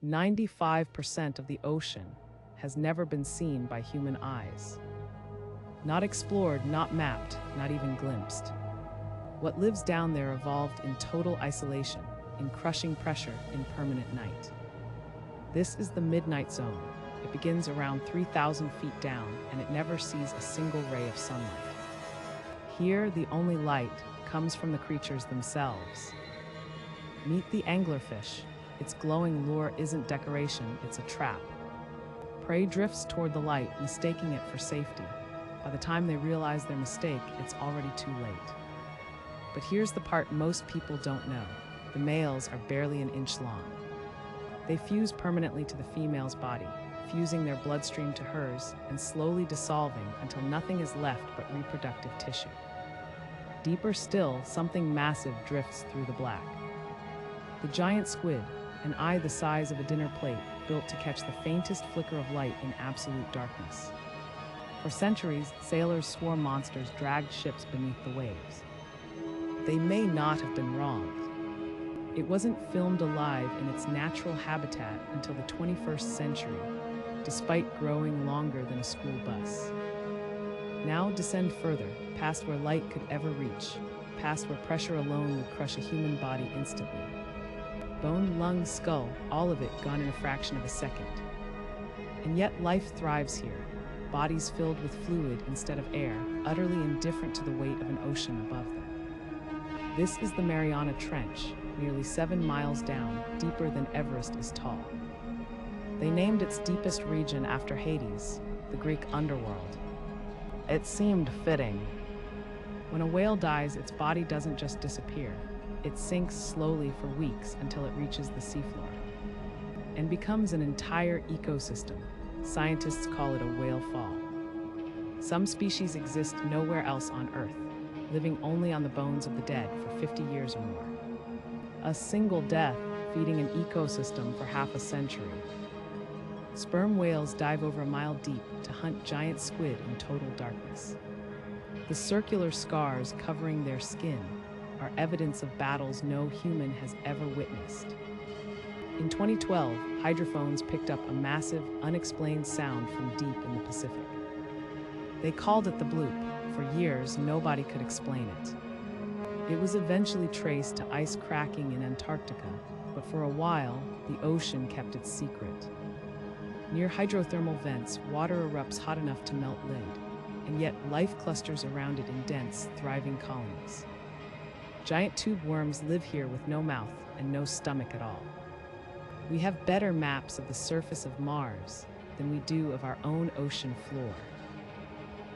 95% of the ocean has never been seen by human eyes. Not explored, not mapped, not even glimpsed. What lives down there evolved in total isolation, in crushing pressure, in permanent night. This is the midnight zone. It begins around 3,000 feet down, and it never sees a single ray of sunlight. Here, the only light comes from the creatures themselves. Meet the anglerfish. Its glowing lure isn't decoration, it's a trap. Prey drifts toward the light, mistaking it for safety. By the time they realize their mistake, it's already too late. But here's the part most people don't know. The males are barely an inch long. They fuse permanently to the female's body, fusing their bloodstream to hers and slowly dissolving until nothing is left but reproductive tissue. Deeper still, something massive drifts through the black. The giant squid, an eye the size of a dinner plate, built to catch the faintest flicker of light in absolute darkness. For centuries, sailors swore monsters dragged ships beneath the waves. They may not have been wrong. It wasn't filmed alive in its natural habitat until the 21st century, despite growing longer than a school bus. Now descend further, past where light could ever reach, past where pressure alone would crush a human body instantly. Bone, lung, skull, all of it gone in a fraction of a second. And yet life thrives here, bodies filled with fluid instead of air, utterly indifferent to the weight of an ocean above them. This is the Mariana Trench, nearly 7 miles down, deeper than Everest is tall. They named its deepest region after Hades, the Greek underworld. It seemed fitting. When a whale dies, its body doesn't just disappear. It sinks slowly for weeks until it reaches the seafloor and becomes an entire ecosystem. Scientists call it a whale fall. Some species exist nowhere else on Earth, living only on the bones of the dead for 50 years or more. A single death feeding an ecosystem for half a century. Sperm whales dive over a mile deep to hunt giant squid in total darkness. The circular scars covering their skin are evidence of battles no human has ever witnessed. In 2012, hydrophones picked up a massive, unexplained sound from deep in the Pacific. They called it the bloop. For years, nobody could explain it. It was eventually traced to ice cracking in Antarctica, but for a while, the ocean kept its secret. Near hydrothermal vents, water erupts hot enough to melt lead, and yet life clusters around it in dense, thriving colonies. Giant tube worms live here with no mouth and no stomach at all. We have better maps of the surface of Mars than we do of our own ocean floor.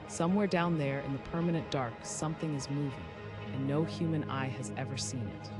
Somewhere down there in the permanent dark, something is moving, and no human eye has ever seen it.